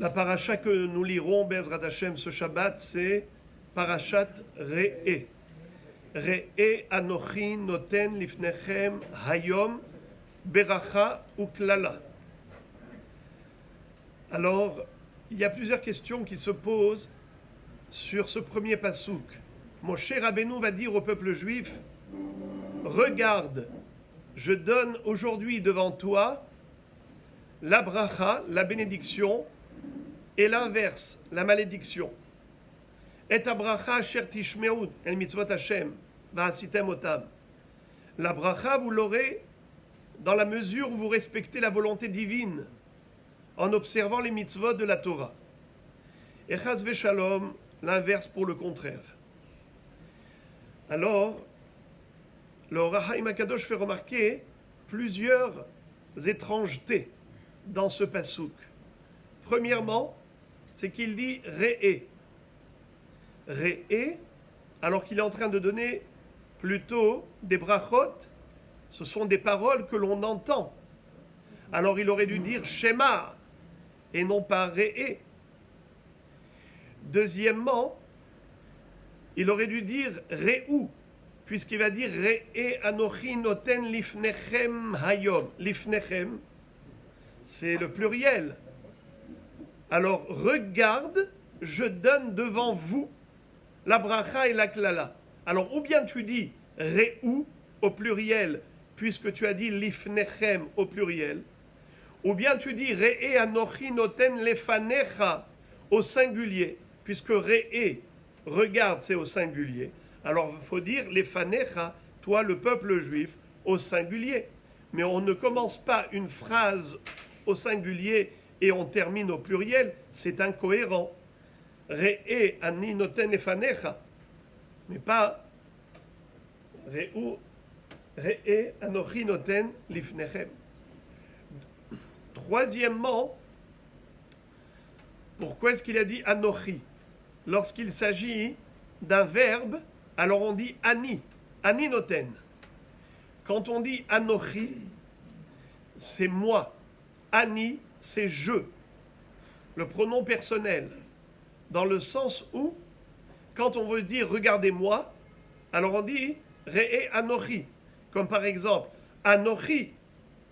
La paracha que nous lirons, Be'ezrat Hashem, ce Shabbat, c'est Parashat Re'e. Re'e Anochi Noten Lifnechem Hayom Beracha Uklala. Alors, il y a plusieurs questions qui se posent sur ce premier pasouk. Moshe Rabbeinu va dire au peuple juif, regarde, je donne aujourd'hui devant toi la bracha, la bénédiction, et l'inverse, la malédiction. Et bracha asher tishmeud el mitzvot Hashem va'asitem otam. La bracha, vous l'aurez dans la mesure où vous respectez la volonté divine en observant les mitzvot de la Torah. Et chas v'shalom, l'inverse pour le contraire. Alors, le Or HaChaim HaKadosh fait remarquer plusieurs étrangetés dans ce pasouk. Premièrement, c'est qu'il dit Re'e. Re'e, alors qu'il est en train de donner plutôt des brachot, ce sont des paroles que l'on entend. Alors il aurait dû dire Shema et non pas Re'e. Deuxièmement, il aurait dû dire Re'u, puisqu'il va dire Re'e Anochi Noten Lifnechem Hayom. Lifnechem, c'est le pluriel. Alors, regarde, je donne devant vous la bracha et la klala. Alors, ou bien tu dis Re'u au pluriel, puisque tu as dit Lifnechem au pluriel, ou bien tu dis Re'e Anochi Noten Lefanecha au singulier, puisque Re'e, regarde, c'est au singulier. Alors, il faut dire Lefanecha, toi le peuple juif, au singulier. Mais on ne commence pas une phrase au singulier et on termine au pluriel, c'est incohérent. Re'e ani noten lefanecha, mais pas Re'e anochi noten lifnechem. Troisièmement, pourquoi est-ce qu'il a dit anochi? Lorsqu'il s'agit d'un verbe, alors on dit ani, ani noten. Quand on dit anochi, c'est moi. Ani, c'est je. Le pronom personnel. Dans le sens où, quand on veut dire regardez-moi, alors on dit Re'e Anochi. Comme par exemple, Anochi,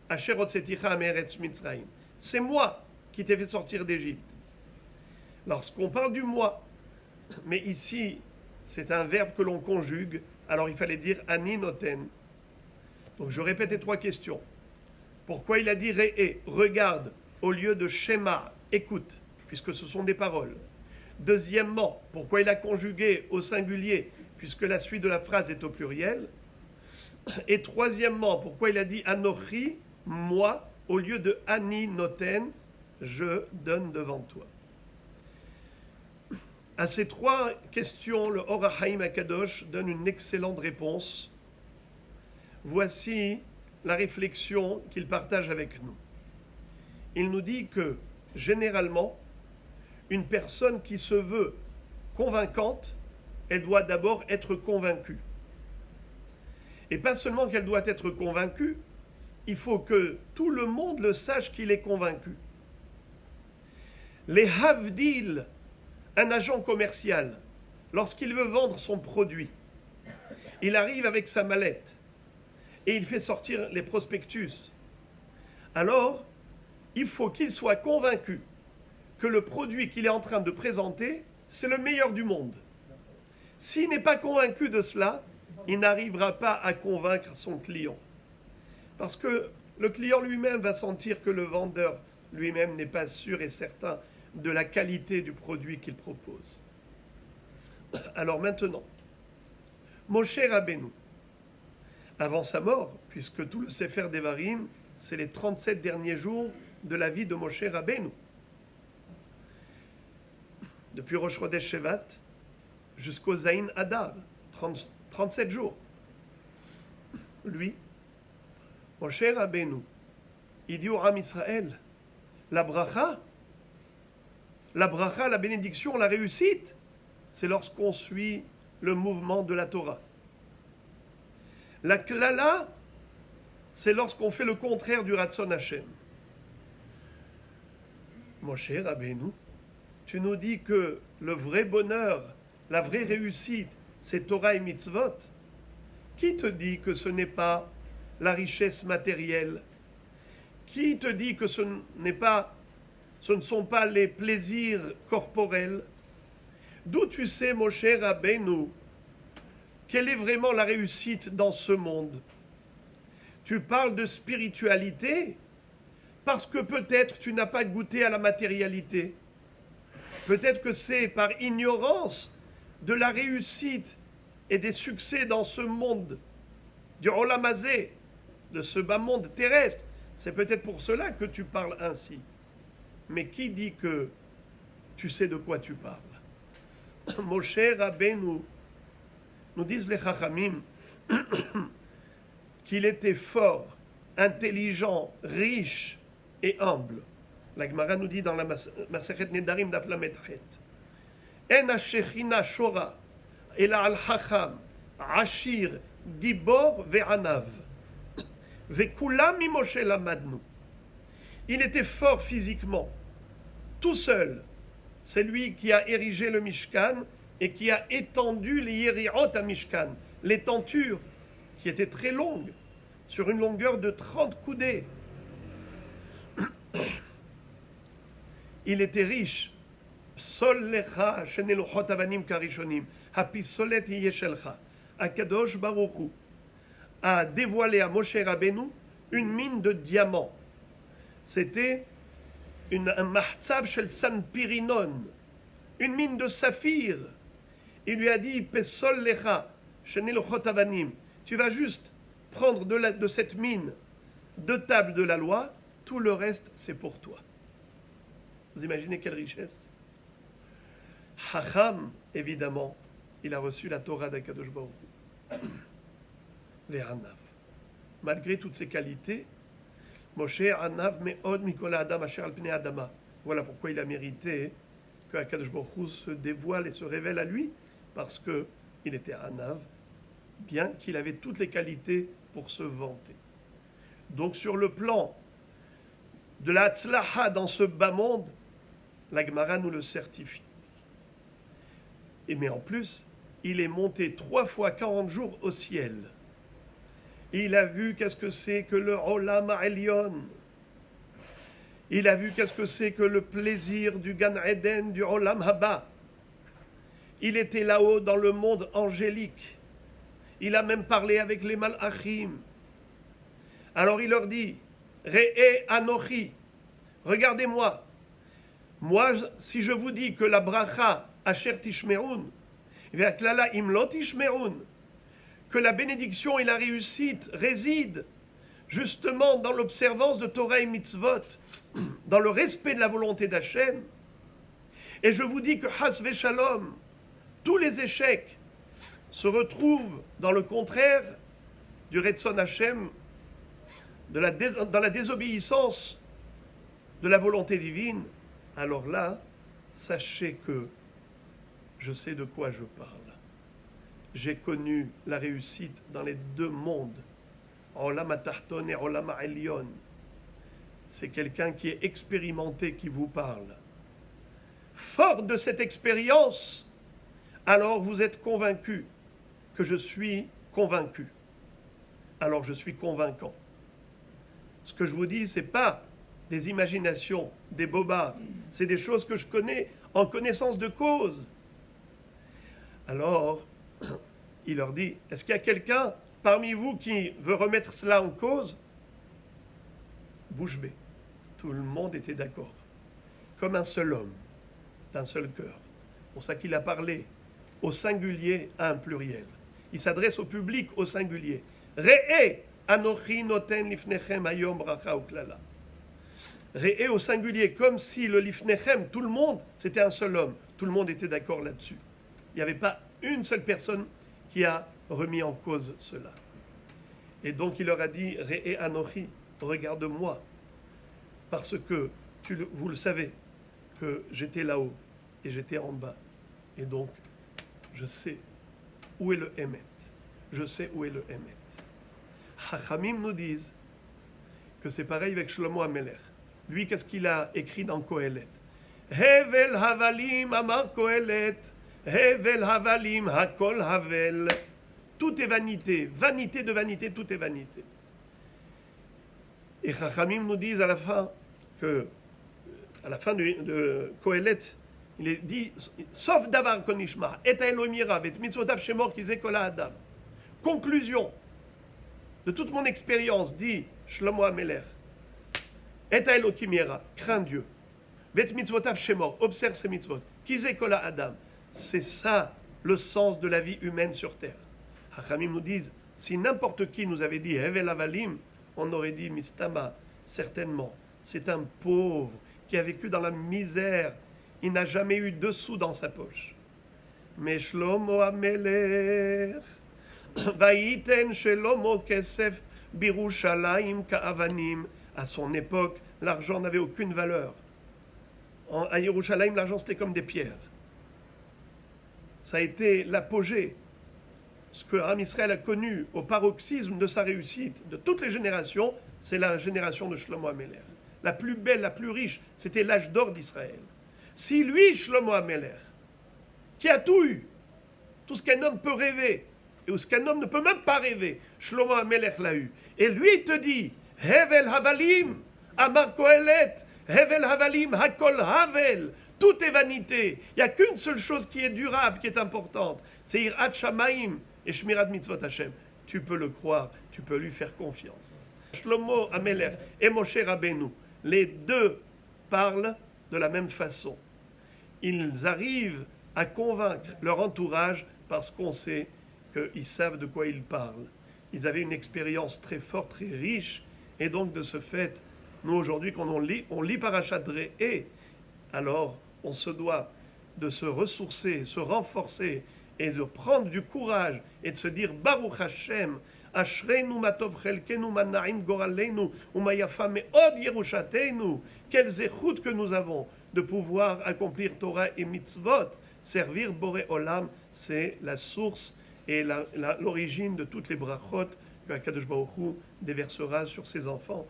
Asher hotzeticha me'eretz Mitzrayim. C'est moi qui t'ai fait sortir d'Égypte. Lorsqu'on parle du moi, mais ici, c'est un verbe que l'on conjugue, alors il fallait dire Ani noten. Donc je répète les trois questions. Pourquoi il a dit Re'e, regarde, au lieu de Shema, écoute, puisque ce sont des paroles. Deuxièmement, pourquoi il a conjugué au singulier, puisque la suite de la phrase est au pluriel. Et troisièmement, pourquoi il a dit Anochi, moi, au lieu de Ani noten, je donne devant toi. À ces trois questions, le Or HaChaim HaKadosh donne une excellente réponse. Voici la réflexion qu'il partage avec nous. Il nous dit que, généralement, une personne qui se veut convaincante, elle doit d'abord être convaincue. Et pas seulement qu'elle doit être convaincue, il faut que tout le monde le sache qu'il est convaincu. Les havdil, un agent commercial, lorsqu'il veut vendre son produit, il arrive avec sa mallette et il fait sortir les prospectus. Alors, il faut qu'il soit convaincu que le produit qu'il est en train de présenter, c'est le meilleur du monde. S'il n'est pas convaincu de cela, il n'arrivera pas à convaincre son client. Parce que le client lui-même va sentir que le vendeur lui-même n'est pas sûr et certain de la qualité du produit qu'il propose. Alors maintenant, Moshe Rabbeinu, avant sa mort, puisque tout le Sefer Devarim, c'est les 37 derniers jours de la vie de Moshe Rabbeinu. Depuis Rosh Chodesh Shevat jusqu'au Zayin Adar, 37 jours. Lui, Moshe Rabbeinu, il dit au Ram Israël, la bracha, la bénédiction, la réussite, c'est lorsqu'on suit le mouvement de la Torah. La klala, c'est lorsqu'on fait le contraire du Ratzon Hashem. Moshe Rabbeinu, tu nous dis que le vrai bonheur, la vraie réussite, c'est Torah et mitzvot. Qui te dit que ce n'est pas la richesse matérielle? Qui te dit que ce ne sont pas les plaisirs corporels? D'où tu sais, Moshe Rabbeinu, quelle est vraiment la réussite dans ce monde? Tu parles de spiritualité parce que peut-être tu n'as pas goûté à la matérialité. Peut-être que c'est par ignorance de la réussite et des succès dans ce monde, du Olam Hazé, de ce bas monde terrestre. C'est peut-être pour cela que tu parles ainsi. Mais qui dit que tu sais de quoi tu parles? Moshe Rabbeinu, nous disent les Chachamim, qu'il était fort, intelligent, riche et humble. La Gemara nous dit dans la Masechet Nedarim daf lamed het, En hashechina shora, ela al chacham, ashir, gibor ve'anav, ve'kulam mimoshe lamadnu. Il était fort physiquement, tout seul. C'est lui qui a érigé le Mishkan et qui a étendu les Yeriot à Mishkan, les tentures qui étaient très longues, sur une longueur de 30 coudées. Il était riche. Psol lecha sheneluchot avanim karishonim, hapisolet yeshelcha. Akadosh Baruch Hu a dévoilé à Moshe Rabbeinu une mine de diamants. C'était un mahzav shel sanpirinon, une mine de saphir. Il lui a dit, Pesol lecha sheneluchot avanim, tu vas juste prendre de cette mine 2 tables de la loi, tout le reste c'est pour toi. Vous imaginez quelle richesse? Chacham, évidemment, il a reçu la Torah d'Akadosh Baruch Hu. Ve'anav. Malgré toutes ses qualités, Moshe anav me'od mikol adam asher al pnei adama. Voilà pourquoi il a mérité que Akadosh Baruch Hu se dévoile et se révèle à lui, parce que il était anav, bien qu'il avait toutes les qualités pour se vanter. Donc sur le plan de la tzlaha dans ce bas monde, la Gemara nous le certifie. Mais en plus, il est monté 3 fois 40 jours au ciel. Il a vu qu'est-ce que c'est que le Olam Ha'elyon. Il a vu qu'est-ce que c'est que le plaisir du Gan Eden, du Olam Haba. Il était là-haut dans le monde angélique. Il a même parlé avec les Malachim. Alors il leur dit, Re'e Anochi, regardez-moi. Moi, si je vous dis que la bracha asher tishme'un, ve'aklala imlo tishme'un, que la bénédiction et la réussite résident justement dans l'observance de Torah et mitzvot, dans le respect de la volonté d'Hachem, et je vous dis que Has Veshalom, tous les échecs se retrouvent dans le contraire du Retzon Hachem, dans la désobéissance de la volonté divine, alors là, sachez que je sais de quoi je parle. J'ai connu la réussite dans les 2 mondes, Olam HaTarton et Olam Ha'elyon. C'est quelqu'un qui est expérimenté qui vous parle. Fort de cette expérience, alors vous êtes convaincu que je suis convaincu. Alors je suis convaincant. Ce que je vous dis, ce n'est pas des imaginations, des bobards. C'est des choses que je connais en connaissance de cause. Alors, il leur dit, est-ce qu'il y a quelqu'un parmi vous qui veut remettre cela en cause? Bouche bée. Tout le monde était d'accord. Comme un seul homme, d'un seul cœur. C'est pour ça qu'il a parlé au singulier à un pluriel. Il s'adresse au public au singulier. Re'e anochi noten lifnechem hayom bracha uklala. Re'e au singulier, comme si le lifnechem, tout le monde, c'était un seul homme. Tout le monde était d'accord là-dessus. Il n'y avait pas une seule personne qui a remis en cause cela. Et donc il leur a dit, Re'e anochi, regarde-moi, parce que vous le savez, que j'étais là-haut et j'étais en bas. Et donc, je sais où est le Emet. Je sais où est le Emet. Chachamim nous disent que c'est pareil avec Shlomo HaMelech. Lui, qu'est-ce qu'il a écrit dans Kohelet? Hevel havalim amar Kohelet, Hevel havalim hakol havel. Tout est vanité, vanité de vanité, tout est vanité. Et Chachamim nous disent à la fin de Kohelet, il est dit, sauf davar konishma, et Elohim et mitzvotav shemor kizeh kol ha'adam. Conclusion de toute mon expérience, dit Shlomo HaMelech, et Elohim yira, crains Dieu, vet mitzvotav shemor, observe ses mitzvot, kizeh kol ha'adam. C'est ça le sens de la vie humaine sur terre. Chachamim nous disent, si n'importe qui nous avait dit Hevel Avalim, on aurait dit Mistama, certainement. C'est un pauvre qui a vécu dans la misère. Il n'a jamais eu 2 sous dans sa poche. Mais Shlomo HaMelech, Vayiten Shlomo Kesef Birushalayim Ka'avanim. À son époque, l'argent n'avait aucune valeur. À Yerushalayim, l'argent c'était comme des pierres. Ça a été l'apogée. Ce que Am Israël a connu au paroxysme de sa réussite de toutes les générations, c'est la génération de Shlomo HaMelech. La plus belle, la plus riche, c'était l'âge d'or d'Israël. Si lui, Shlomo HaMelech, qui a tout eu, tout ce qu'un homme peut rêver, et ce qu'un homme ne peut même pas rêver, Shlomo HaMelech l'a eu. Et lui, il te dit, Hevel Havalim, Amar Kohelet, Hevel Havalim, Hakol Havel. Tout est vanité. Il n'y a qu'une seule chose qui est durable, qui est importante. C'est Yirat Shamaim et Shmirat Mitzvot Hashem. Tu peux le croire, tu peux lui faire confiance. Shlomo HaMelech et Moshe Rabbeinu, les deux parlent de la même façon. Ils arrivent à convaincre leur entourage parce qu'on sait qu'ils savent de quoi ils parlent. Ils avaient une expérience très forte, très riche, et donc de ce fait, nous aujourd'hui, quand on lit Parashat Re'eh, alors on se doit de se ressourcer, se renforcer et de prendre du courage et de se dire Baruch Hashem, Ashreinu matov chelkenu manaim goraleinu umayafa meod yerushateinu. Quelle zéchoute que nous avons de pouvoir accomplir Torah et mitzvot, servir Boré Olam, c'est la source et l'origine de toutes les brachot que Akadosh Baruch Hu déversera sur ses enfants.